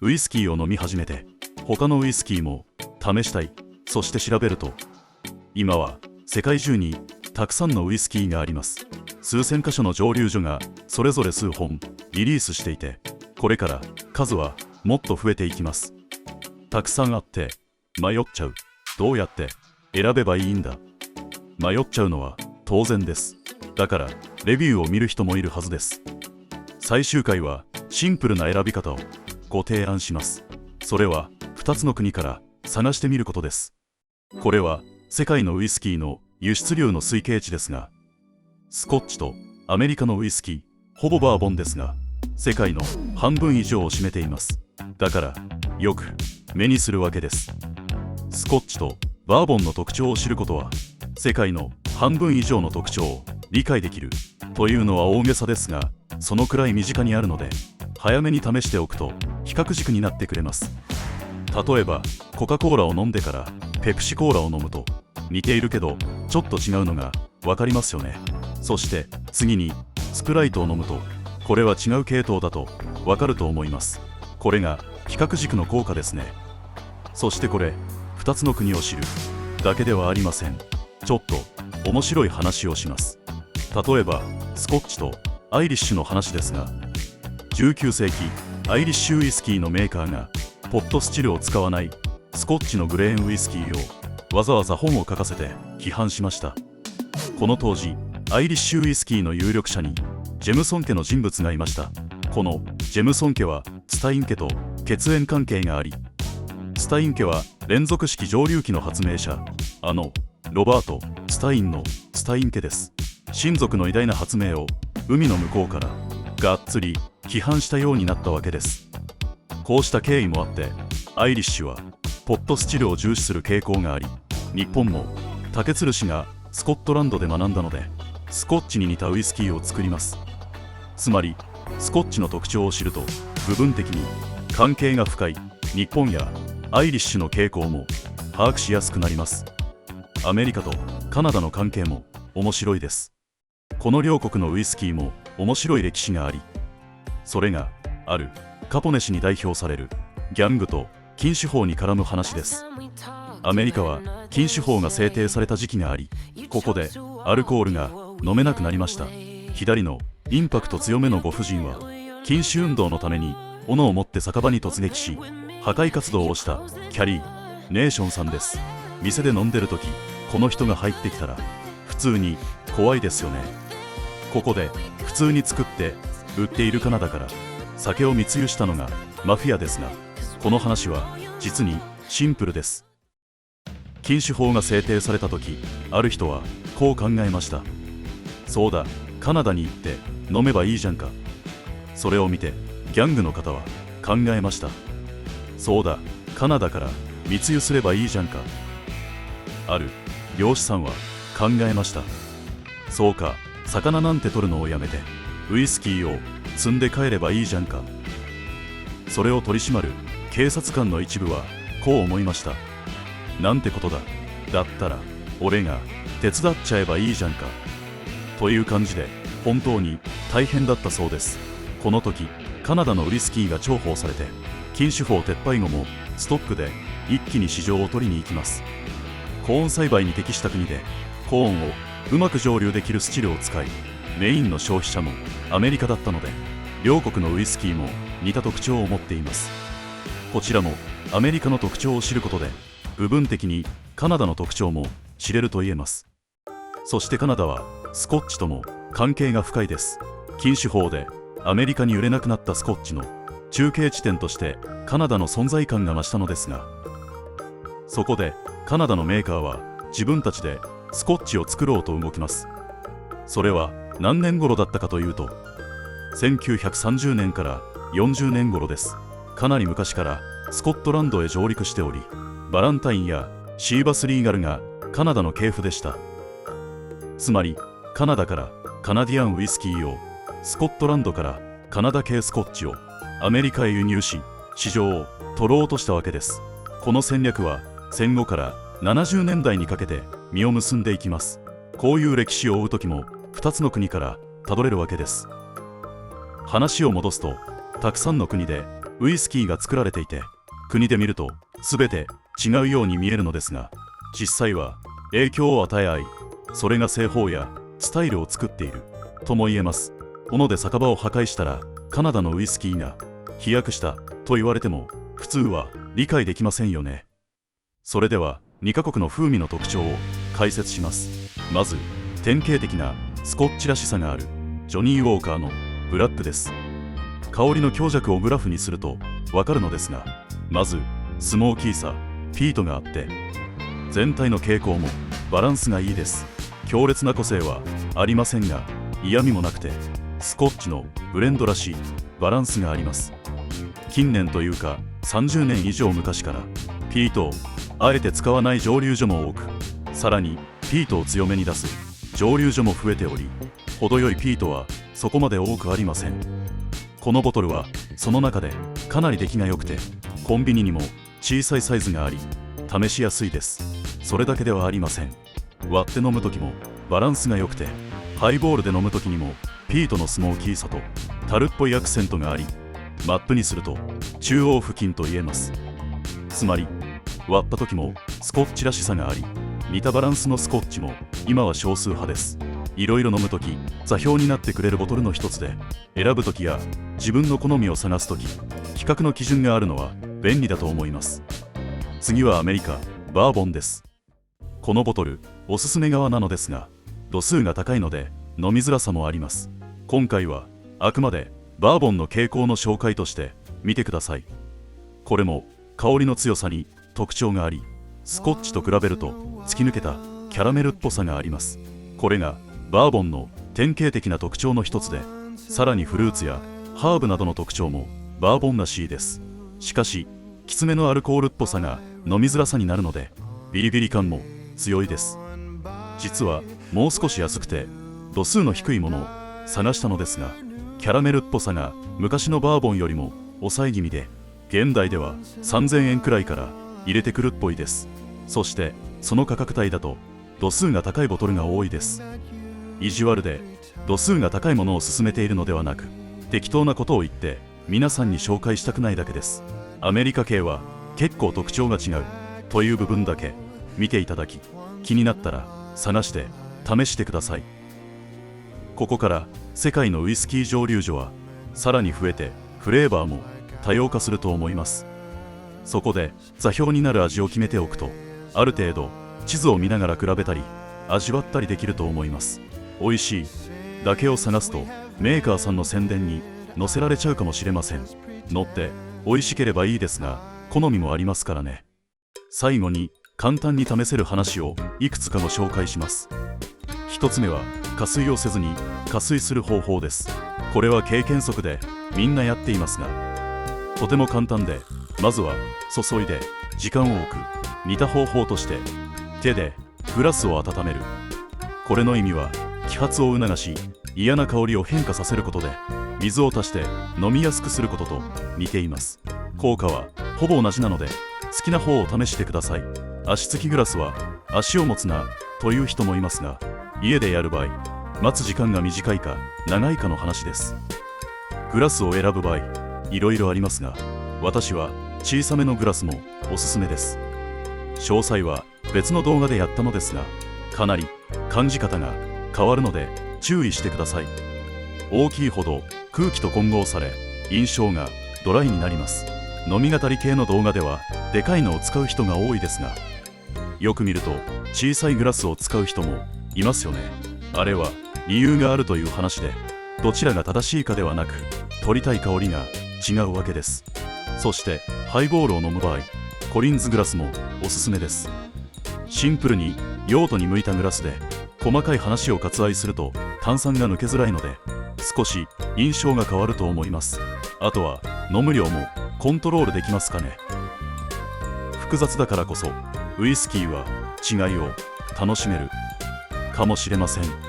ウイスキーを飲み始めて、他のウイスキーも試したい。そして調べると、今は世界中にたくさんのウイスキーがあります。数千箇所の蒸留所がそれぞれ数本リリースしていて、これから数はもっと増えていきます。たくさんあって迷っちゃう。どうやって選べばいいんだ。迷っちゃうのは当然です。だからレビューを見る人もいるはずです。最終回はシンプルな選び方をご提案します。それは2つの国から探してみることです。これは世界のウイスキーの輸出量の推計値ですが、スコッチとアメリカのウイスキー、ほぼバーボンですが、世界の半分以上を占めています。だからよく目にするわけです。スコッチとバーボンの特徴を知ることは、世界の半分以上の特徴を理解できるというのは大げさですが、そのくらい身近にあるので、早めに試しておくと比較軸になってくれます。例えばコカ・コーラを飲んでからペプシコーラを飲むと、似ているけどちょっと違うのが分かりますよね。そして次にスプライトを飲むと、これは違う系統だと分かると思います。これが比較軸の効果ですね。そしてこれ2つの国を知るだけではありません。ちょっと面白い話をします。例えばスコッチとアイリッシュの話ですが、19世紀アイリッシュウイスキーのメーカーがポットスチルを使わないスコッチのグレーンウイスキーをわざわざ本を書かせて批判しました。この当時アイリッシュウイスキーの有力者にジェムソン家の人物がいました。このジェムソン家はスタイン家と血縁関係があり、スタイン家は連続式蒸留機の発明者、ロバート・スタインのスタイン家です。親族の偉大な発明を海の向こうからがっつり批判したようになったわけです。こうした経緯もあってアイリッシュはポットスチルを重視する傾向があり、日本も竹鶴氏がスコットランドで学んだのでスコッチに似たウイスキーを作ります。つまりスコッチの特徴を知ると部分的に関係が深い日本やアイリッシュの傾向も把握しやすくなります。アメリカとカナダの関係も面白いです。この両国のウイスキーも面白い歴史があり、それがあるカポネ氏に代表されるギャングと禁酒法に絡む話です。アメリカは禁酒法が制定された時期があり、ここでアルコールが飲めなくなりました。左のインパクト強めのご婦人は禁酒運動のために斧を持って酒場に突撃し破壊活動をしたキャリー・ネーションさんです。店で飲んでる時、この人が入ってきたら普通に怖いですよね。ここで普通に作って売っているカナダから酒を密輸したのがマフィアですが、この話は実にシンプルです。禁酒法が制定された時、ある人はこう考えました。そうだ、カナダに行って飲めばいいじゃんか。それを見てギャングの方は考えました。そうだ、カナダから密輸すればいいじゃんか。ある漁師さんは考えました。そうか、魚なんて取るのをやめてウイスキーを積んで帰ればいいじゃんか。それを取り締まる警察官の一部はこう思いました。なんてことだ、だったら俺が手伝っちゃえばいいじゃんか。という感じで本当に大変だったそうです。この時カナダのウイスキーが重宝されて、禁酒法撤廃後もストックで一気に市場を取りに行きます。コーン栽培に適した国でコーンをうまく蒸留できるスチルを使い、メインの消費者もアメリカだったので、両国のウイスキーも似た特徴を持っています。こちらもアメリカの特徴を知ることで部分的にカナダの特徴も知れると言えます。そしてカナダはスコッチとも関係が深いです。禁酒法でアメリカに売れなくなったスコッチの中継地点としてカナダの存在感が増したのですが、そこでカナダのメーカーは自分たちでスコッチを作ろうと動きます。それは何年頃だったかというと、1930年から40年頃です。かなり昔からスコットランドへ上陸しており、バランタインやシーバスリーガルがカナダの系譜でした。つまりカナダからカナディアンウイスキーを、スコットランドからカナダ系スコッチをアメリカへ輸入し、市場を取ろうとしたわけです。この戦略は戦後から70年代にかけて実を結んでいきます。こういう歴史を追う時も2つの国からたどれるわけです。話を戻すと、たくさんの国でウイスキーが作られていて、国で見ると全て違うように見えるのですが、実際は影響を与え合い、それが製法やスタイルを作っているとも言えます。斧で酒場を破壊したらカナダのウイスキーが飛躍したと言われても普通は理解できませんよね。それでは2カ国の風味の特徴を解説します。まず典型的なスコッチらしさがあるジョニー・ウォーカーのブラックです。香りの強弱をグラフにするとわかるのですが、まずスモーキーさ、ピートがあって、全体の傾向もバランスがいいです。強烈な個性はありませんが、嫌味もなくてスコッチのブレンドらしいバランスがあります。近年というか30年以上昔からピートをあえて使わない蒸留所も多く、さらにピートを強めに出す蒸留所も増えており、程よいピートはそこまで多くありません。このボトルはその中でかなり出来が良くて、コンビニにも小さいサイズがあり試しやすいです。それだけではありません。割って飲む時もバランスが良くて、ハイボールで飲む時にもピートのスモーキーさと樽っぽいアクセントがあり、マップにすると中央付近と言えます。つまり割った時もスコッチらしさがあり、似たバランスのスコッチも今は少数派です。いろいろ飲む時座標になってくれるボトルの一つで、選ぶ時や自分の好みを探す時、比較の基準があるのは便利だと思います。次はアメリカバーボンです。このボトルおすすめ側なのですが、度数が高いので飲みづらさもあります。今回はあくまでバーボンの傾向の紹介として見てください。これも香りの強さに特徴があり、スコッチと比べると突き抜けたキャラメルっぽさがあります。これがバーボンの典型的な特徴の一つで、さらにフルーツやハーブなどの特徴もバーボンらしいです。しかしきつめのアルコールっぽさが飲みづらさになるので、ビリビリ感も強いです。実はもう少し安くて度数の低いものを探したのですが、キャラメルっぽさが昔のバーボンよりも抑え気味で、現代では3000円くらいから入れてくるっぽいです。そしてその価格帯だと度数が高いボトルが多いです。意地悪で度数が高いものを勧めているのではなく、適当なことを言って皆さんに紹介したくないだけです。アメリカ系は結構特徴が違うという部分だけ見ていただき、気になったら探して試してください。ここから世界のウイスキー蒸留所はさらに増えて、フレーバーも多様化すると思います。そこで座標になる味を決めておくと、ある程度地図を見ながら比べたり味わったりできると思います。美味しいだけを探すとメーカーさんの宣伝に載せられちゃうかもしれません。乗って美味しければいいですが、好みもありますからね。最後に簡単に試せる話をいくつかご紹介します。一つ目は加水をせずに加水する方法です。これは経験則でみんなやっていますが、とても簡単で、まずは注いで時間を置く。似た方法として手でグラスを温める。これの意味は揮発を促し、嫌な香りを変化させることで水を足して飲みやすくすることと似ています。効果はほぼ同じなので好きな方を試してください。足つきグラスは足を持つなという人もいますが、家でやる場合、待つ時間が短いか長いかの話です。グラスを選ぶ場合いろいろありますが、私は小さめのグラスもおすすめです。詳細は別の動画でやったのですが、かなり感じ方が変わるので注意してください。大きいほど空気と混合され印象がドライになります。飲み語り系の動画ではでかいのを使う人が多いですが、よく見ると小さいグラスを使う人もいますよね。あれは理由があるという話で、どちらが正しいかではなく取りたい香りが違うわけです。そしてハイボールを飲む場合、コリンズグラスもおすすめです。シンプルに用途に向いたグラスで細かい話を割愛すると炭酸が抜けづらいので少し印象が変わると思います。あとは飲む量もコントロールできますかね。複雑だからこそウイスキーは違いを楽しめるかもしれません。